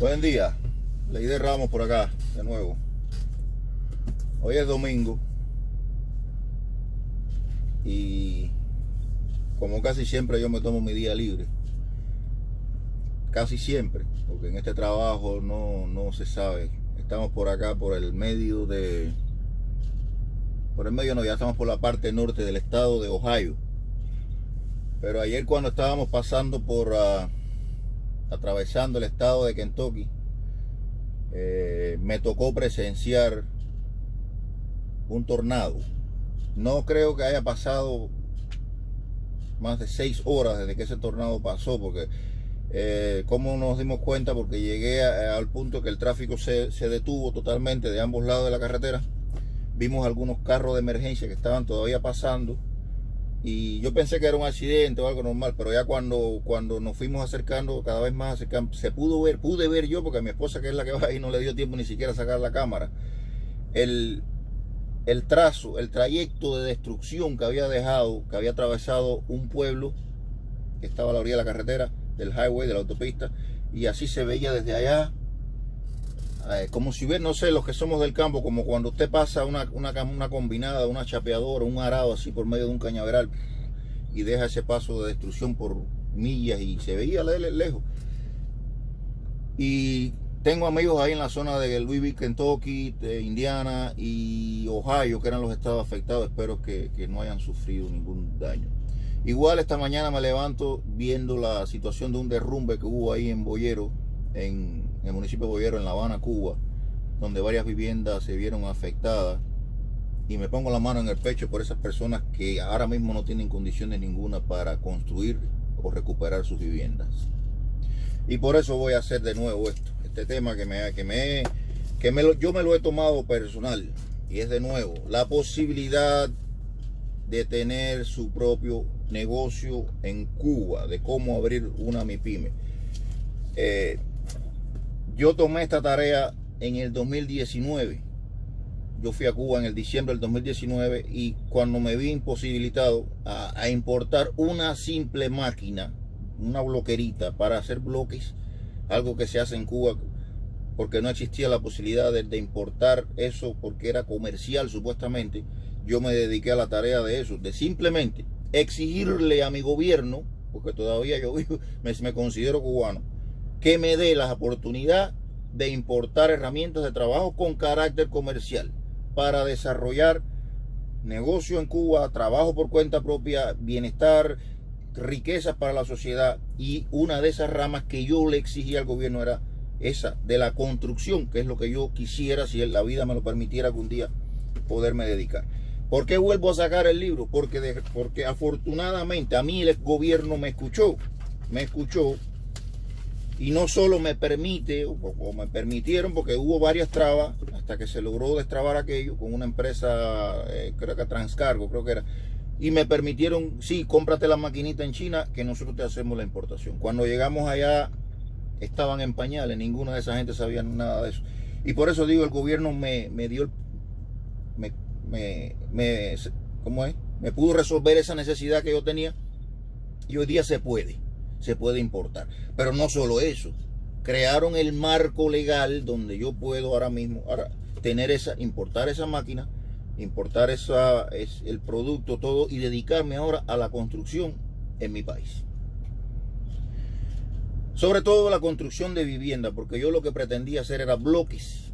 Buen día, Leider Ramos por acá, de nuevo. Hoy es domingo y como casi siempre yo me tomo mi día libre. Casi siempre, porque en este trabajo no se sabe. Estamos por acá, por el medio no, ya estamos por la parte norte del estado de Ohio. Pero ayer cuando estábamos pasando atravesando el estado de Kentucky, me tocó presenciar un tornado. No creo que haya pasado más de 6 horas desde que ese tornado pasó, porque como nos dimos cuenta, porque llegué al punto que el tráfico se detuvo totalmente de ambos lados de la carretera. Vimos algunos carros de emergencia que estaban todavía pasando y yo pensé que era un accidente o algo normal, pero ya cuando nos fuimos acercando, cada vez más acercando, pude ver yo, porque a mi esposa, que es la que va ahí, no le dio tiempo ni siquiera a sacar la cámara, el trayecto de destrucción que había dejado, que había atravesado un pueblo que estaba a la orilla de la carretera, del highway, de la autopista, y así se veía desde allá, como si hubiera, no sé, los que somos del campo, como cuando usted pasa una combinada, una chapeadora, un arado así por medio de un cañaveral y deja ese paso de destrucción por millas y se veía lejos. Y tengo amigos ahí en la zona de Louisville, Kentucky, de Indiana y Ohio, que eran los estados afectados. Espero que no hayan sufrido ningún daño. Igual esta mañana me levanto viendo la situación de un derrumbe que hubo ahí en Boyero, en el municipio de Boyero, en La Habana, Cuba, donde varias viviendas se vieron afectadas, y me pongo la mano en el pecho por esas personas que ahora mismo no tienen condiciones ninguna para construir o recuperar sus viviendas. Y por eso voy a hacer de nuevo este tema yo me lo he tomado personal, y es de nuevo la posibilidad de tener su propio negocio en Cuba, de cómo abrir una MIPYME. Yo tomé esta tarea en el 2019. Yo fui a Cuba en el diciembre del 2019 y cuando me vi imposibilitado a importar una simple máquina, una bloquerita para hacer bloques, algo que se hace en Cuba, porque no existía la posibilidad de importar eso porque era comercial supuestamente, yo me dediqué a la tarea de eso, de simplemente exigirle a mi gobierno, porque todavía yo me considero cubano, que me dé la oportunidad de importar herramientas de trabajo con carácter comercial para desarrollar negocio en Cuba, trabajo por cuenta propia, bienestar, riquezas para la sociedad. Y una de esas ramas que yo le exigía al gobierno era esa de la construcción, que es lo que yo quisiera, si la vida me lo permitiera, algún día poderme dedicar. ¿Por qué vuelvo a sacar el libro? Porque afortunadamente a mí el gobierno me escuchó y no solo me permite, o me permitieron, porque hubo varias trabas hasta que se logró destrabar aquello con una empresa, creo que Transcargo, creo que era, y me permitieron, sí, cómprate la maquinita en China, que nosotros te hacemos la importación. Cuando llegamos allá estaban en pañales, ninguna de esa gente sabía nada de eso. Y por eso digo, el gobierno me dio, ¿cómo es? Me pudo resolver esa necesidad que yo tenía, y hoy día se puede importar. Pero no solo eso, crearon el marco legal donde yo puedo ahora mismo importar esa máquina, importar el producto, todo, y dedicarme ahora a la construcción en mi país. Sobre todo la construcción de vivienda, porque yo lo que pretendía hacer era bloques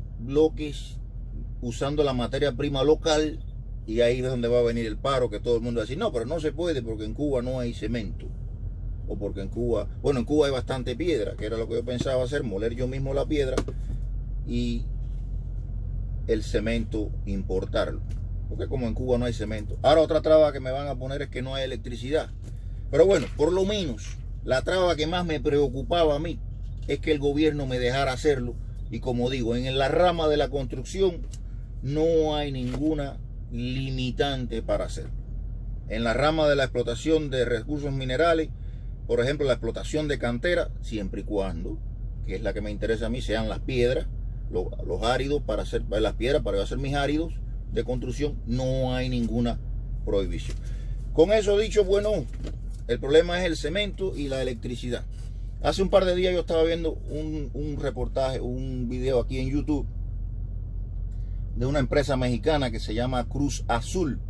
usando la materia prima local, y ahí es donde va a venir el paro, que todo el mundo va a decir, no, pero no se puede porque en Cuba no hay cemento. O porque en Cuba hay bastante piedra, que era lo que yo pensaba hacer, moler yo mismo la piedra y el cemento importarlo, porque como en Cuba no hay cemento. Ahora otra traba que me van a poner es que no hay electricidad. Pero bueno, por lo menos la traba que más me preocupaba a mí es que el gobierno me dejara hacerlo. Y como digo, en la rama de la construcción no hay ninguna limitante para hacerlo. En la rama de la explotación de recursos minerales, por ejemplo, la explotación de cantera, siempre y cuando, que es la que me interesa a mí, sean las piedras, los áridos, para hacer las piedras, para hacer mis áridos de construcción, no hay ninguna prohibición. Con eso dicho, bueno, el problema es el cemento y la electricidad. Hace un par de días yo estaba viendo un reportaje, un video aquí en YouTube de una empresa mexicana que se llama Cruz Azul,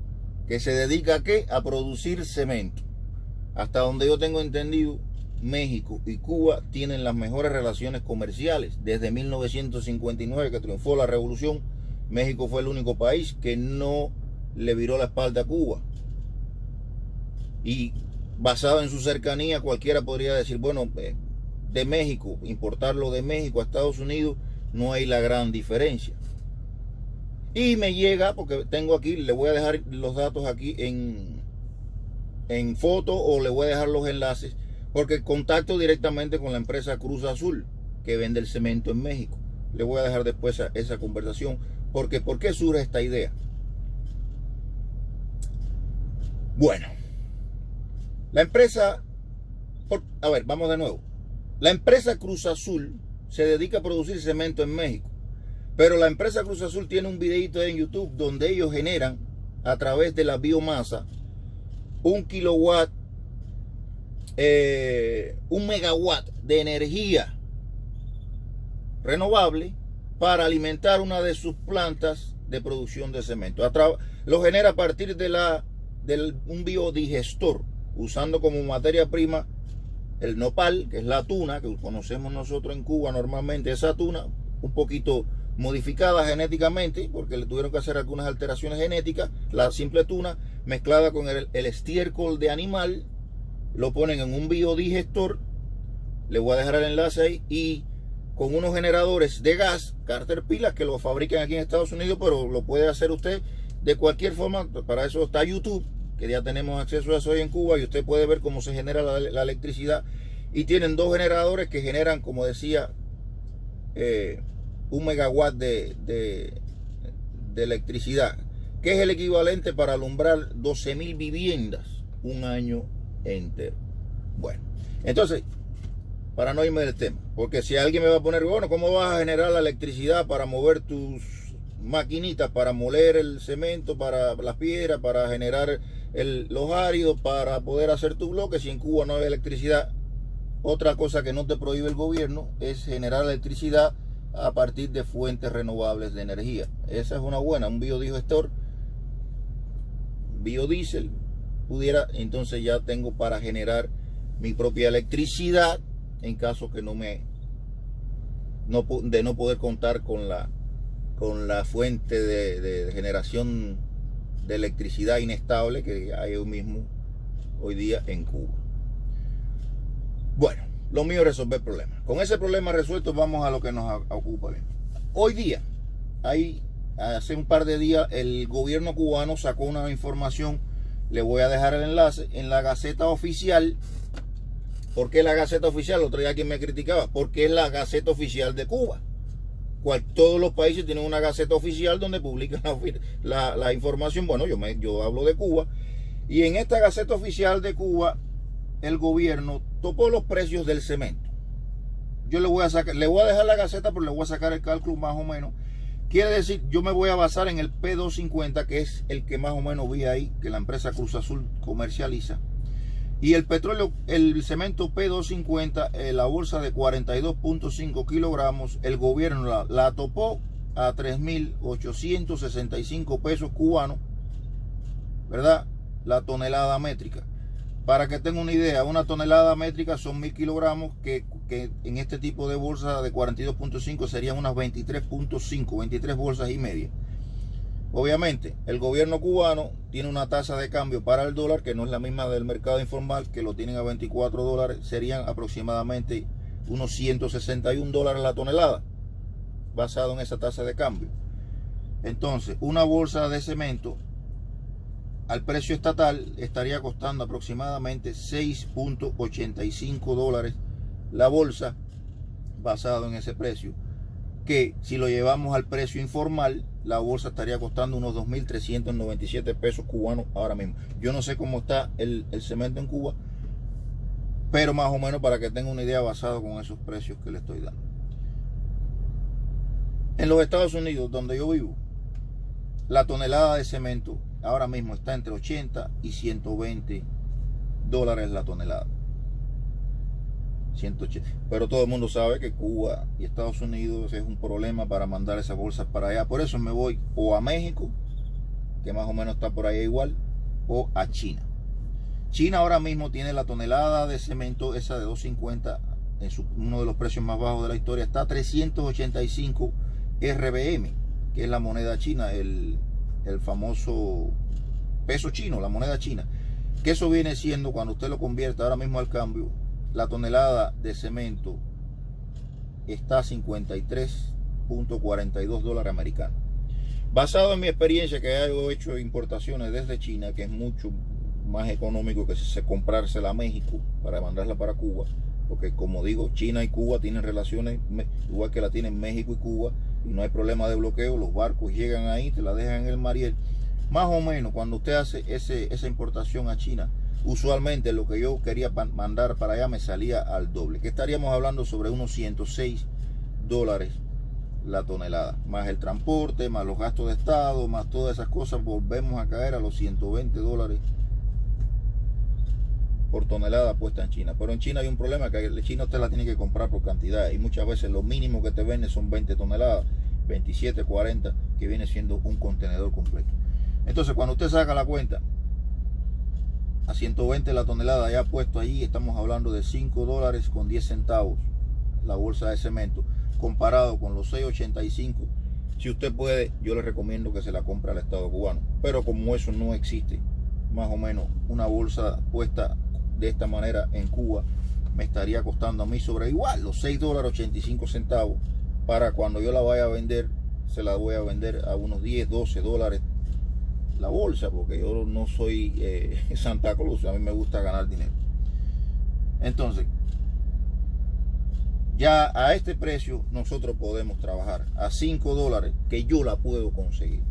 que se dedica ¿a qué? A producir cemento. Hasta donde yo tengo entendido, México y Cuba tienen las mejores relaciones comerciales. Desde 1959, que triunfó la revolución, México fue el único país que no le viró la espalda a Cuba. Y basado en su cercanía, cualquiera podría decir, bueno, de México, importarlo de México a Estados Unidos, no hay la gran diferencia. Y me llega, porque tengo aquí, le voy a dejar los datos aquí en foto, o le voy a dejar los enlaces, porque contacto directamente con la empresa Cruz Azul, que vende el cemento en México. Le voy a dejar después esa conversación, porque ¿por qué surge esta idea? Bueno, la empresa, a ver, vamos de nuevo. La empresa Cruz Azul se dedica a producir cemento en México, pero la empresa Cruz Azul tiene un videito en YouTube donde ellos generan a través de la biomasa un megawatt de energía renovable para alimentar una de sus plantas de producción de cemento. Lo genera a partir de un biodigestor, usando como materia prima el nopal, que es la tuna que conocemos nosotros en Cuba normalmente. Esa tuna un poquito modificada genéticamente, porque le tuvieron que hacer algunas alteraciones genéticas. La simple tuna mezclada con el estiércol de animal, lo ponen en un biodigestor, le voy a dejar el enlace ahí, y con unos generadores de gas, Caterpillar, que lo fabrican aquí en Estados Unidos, pero lo puede hacer usted de cualquier forma. Para eso está YouTube, que ya tenemos acceso a eso hoy en Cuba, y usted puede ver cómo se genera la electricidad. Y tienen dos generadores que generan, como decía, un megawatt de electricidad, que es el equivalente para alumbrar 12.000 viviendas un año entero. Bueno, entonces, para no irme del tema, porque si alguien me va a poner, bueno, ¿cómo vas a generar la electricidad para mover tus maquinitas, para moler el cemento, para las piedras, para generar los áridos, para poder hacer tu bloque, si en Cuba no hay electricidad? Otra cosa que no te prohíbe el gobierno es generar electricidad a partir de fuentes renovables de energía. Esa es una buena, un biodigestor, biodiesel, pudiera, entonces ya tengo para generar mi propia electricidad en caso que no poder contar con la fuente de generación de electricidad inestable que hay hoy día en Cuba. Bueno, lo mío es resolver problemas. Con ese problema resuelto, vamos a lo que nos ocupa. Hoy día, hace un par de días, el gobierno cubano sacó una información, le voy a dejar el enlace, en la Gaceta Oficial. ¿Por qué la Gaceta Oficial? El otro día alguien me criticaba, porque es la Gaceta Oficial de Cuba. Todos los países tienen una Gaceta Oficial donde publican la información. Bueno, yo hablo de Cuba, y en esta Gaceta Oficial de Cuba, el gobierno topó los precios del cemento. Yo le voy a dejar la Gaceta, pero le voy a sacar el cálculo más o menos. Quiere decir, yo me voy a basar en el P250, que es el que más o menos vi ahí, que la empresa Cruz Azul comercializa. Y el petróleo, el cemento P250, la bolsa de 42.5 kilogramos, el gobierno la topó a 3.865 pesos cubanos, ¿verdad? La tonelada métrica. Para que tengan una idea, una tonelada métrica son 1.000 kilogramos, que en este tipo de bolsa de 42.5 serían unas 23.5, 23 bolsas y media. Obviamente, el gobierno cubano tiene una tasa de cambio para el dólar que no es la misma del mercado informal, que lo tienen a 24 dólares, serían aproximadamente unos 161 dólares la tonelada, basado en esa tasa de cambio. Entonces, una bolsa de cemento al precio estatal estaría costando aproximadamente 6.85 dólares la bolsa, basado en ese precio, que si lo llevamos al precio informal, la bolsa estaría costando unos 2.397 pesos cubanos ahora mismo. Yo no sé cómo está el cemento en Cuba, pero más o menos para que tenga una idea, basado con esos precios que le estoy dando. En los Estados Unidos, donde yo vivo, la tonelada de cemento ahora mismo está entre 80 y 120 dólares la tonelada. 180. Pero todo el mundo sabe que Cuba y Estados Unidos es un problema para mandar esas bolsas para allá. Por eso me voy o a México, que más o menos está por allá igual, o a China. China ahora mismo tiene la tonelada de cemento, esa de 250, en uno de los precios más bajos de la historia, está a 385 RBM, que es la moneda china, el famoso peso chino, la moneda china. Que eso viene siendo, cuando usted lo convierte ahora mismo al cambio, la tonelada de cemento está a 53.42 dólares americanos. Basado en mi experiencia, que he hecho importaciones desde China, que es mucho más económico que comprársela a México para mandarla para Cuba, porque como digo, China y Cuba tienen relaciones igual que la tienen México y Cuba, y no hay problema de bloqueo, los barcos llegan ahí, te la dejan en el Mariel. Más o menos cuando usted hace esa importación a China, usualmente lo que yo quería mandar para allá me salía al doble, que estaríamos hablando sobre unos 106 dólares la tonelada, más el transporte, más los gastos de estado, más todas esas cosas, volvemos a caer a los 120 dólares por tonelada puesta en China. Pero en China hay un problema, que el chino usted la tiene que comprar por cantidad, y muchas veces lo mínimo que te vende son 20 toneladas, 27, 40, que viene siendo un contenedor completo. Entonces cuando usted saca la cuenta, a 120 la tonelada ya puesto allí, estamos hablando de 5 dólares con 10 centavos la bolsa de cemento, comparado con los 6.85. Si usted puede, yo le recomiendo que se la compre al Estado cubano, pero como eso no existe, más o menos una bolsa puesta de esta manera en Cuba me estaría costando a mí sobre igual los 6 dólares 85 centavos. Para cuando yo la vaya a vender, se la voy a vender a unos 10, 12 dólares la bolsa, porque yo no soy Santa Cruz, a mí me gusta ganar dinero. Entonces, ya a este precio nosotros podemos trabajar a 5 dólares, que yo la puedo conseguir,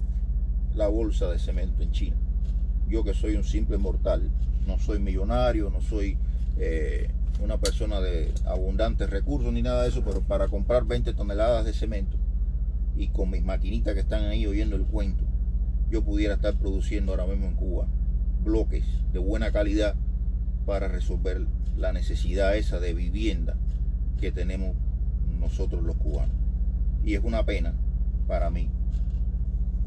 la bolsa de cemento en China. Yo que soy un simple mortal, no soy millonario, no soy una persona de abundantes recursos ni nada de eso, pero para comprar 20 toneladas de cemento y con mis maquinitas que están ahí oyendo el cuento, yo pudiera estar produciendo ahora mismo en Cuba bloques de buena calidad para resolver la necesidad esa de vivienda que tenemos nosotros los cubanos. Y es una pena para mí,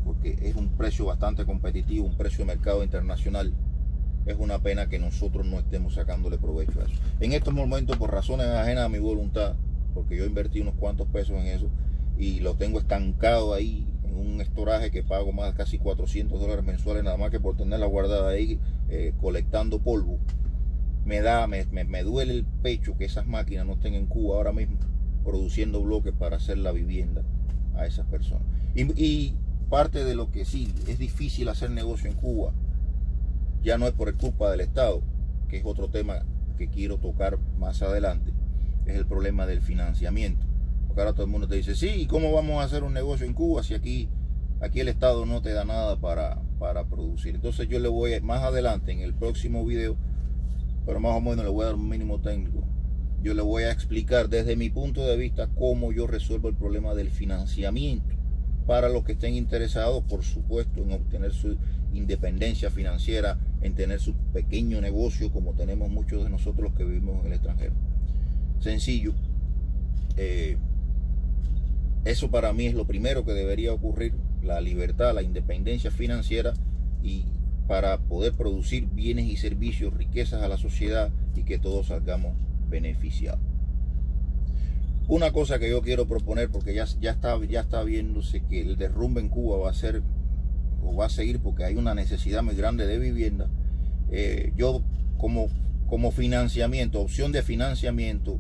porque es un precio bastante competitivo, un precio de mercado internacional. Es una pena que nosotros no estemos sacándole provecho a eso. En estos momentos, por razones ajenas a mi voluntad, porque yo invertí unos cuantos pesos en eso y lo tengo estancado ahí en un estoraje que pago más casi 400 dólares mensuales nada más que por tenerla guardada ahí colectando polvo. Me duele el pecho que esas máquinas no estén en Cuba ahora mismo produciendo bloques para hacer la vivienda a esas personas. Y parte de lo que sí es difícil hacer negocio en Cuba, ya no es por culpa del Estado, que es otro tema que quiero tocar más adelante, es el problema del financiamiento. Porque ahora todo el mundo te dice, sí, ¿cómo vamos a hacer un negocio en Cuba si aquí el Estado no te da nada para producir? Entonces yo le voy más adelante en el próximo video, pero más o menos le voy a dar un mínimo técnico. Yo le voy a explicar desde mi punto de vista cómo yo resuelvo el problema del financiamiento para los que estén interesados, por supuesto, en obtener su independencia financiera, en tener su pequeño negocio como tenemos muchos de nosotros los que vivimos en el extranjero. Sencillo. Eso para mí es lo primero que debería ocurrir, la libertad, la independencia financiera, y para poder producir bienes y servicios, riquezas a la sociedad y que todos salgamos beneficiados. Una cosa que yo quiero proponer, porque ya está viéndose que el derrumbe en Cuba va a ser o va a seguir porque hay una necesidad muy grande de vivienda. Yo como financiamiento, opción de financiamiento,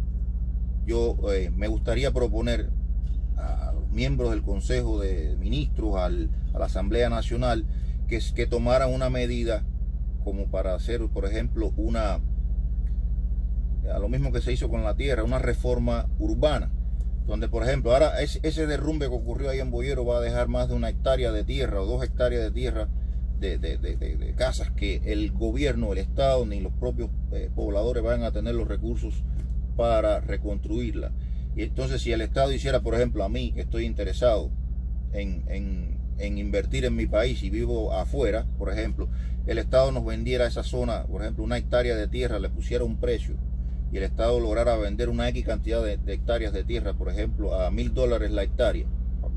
yo me gustaría proponer a los miembros del Consejo de Ministros, a la Asamblea Nacional, que tomaran una medida como para hacer, por ejemplo, a lo mismo que se hizo con la tierra, una reforma urbana, donde por ejemplo ahora ese derrumbe que ocurrió ahí en Boyero va a dejar más de 1 hectárea de tierra o 2 hectáreas de tierra de casas que el gobierno, el Estado ni los propios pobladores van a tener los recursos para reconstruirla. Y entonces si el Estado hiciera, por ejemplo, a mí que estoy interesado en invertir en mi país y vivo afuera, por ejemplo, el Estado nos vendiera esa zona, por ejemplo, 1 hectárea de tierra, le pusiera un precio y el Estado lograra vender una X cantidad de hectáreas de tierra, por ejemplo, a $1000 la hectárea,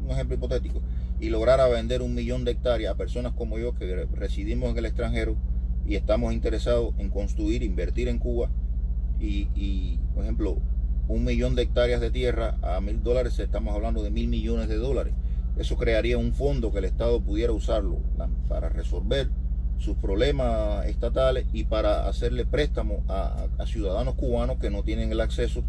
un ejemplo hipotético, y lograra vender 1.000.000 de hectáreas a personas como yo que residimos en el extranjero y estamos interesados en construir, invertir en Cuba, y por ejemplo, 1.000.000 de hectáreas de tierra a $1000, estamos hablando de $1.000 millones. Eso crearía un fondo que el Estado pudiera usarlo para resolver sus problemas estatales y para hacerle préstamo a ciudadanos cubanos que no tienen el acceso,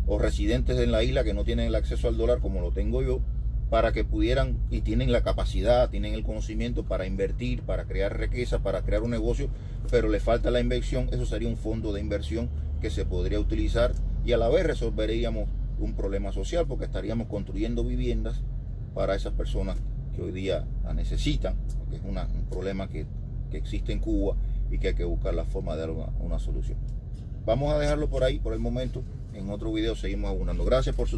o residentes en la isla que no tienen el acceso al dólar como lo tengo yo, para que pudieran, y tienen la capacidad, tienen el conocimiento para invertir, para crear riqueza, para crear un negocio, pero le falta la inversión. Eso sería un fondo de inversión que se podría utilizar, y a la vez resolveríamos un problema social, porque estaríamos construyendo viviendas para esas personas que hoy día la necesitan, porque es un problema que existe en Cuba y que hay que buscar la forma de dar una solución. Vamos a dejarlo por ahí por el momento. En otro video seguimos abundando. Gracias por su tiempo.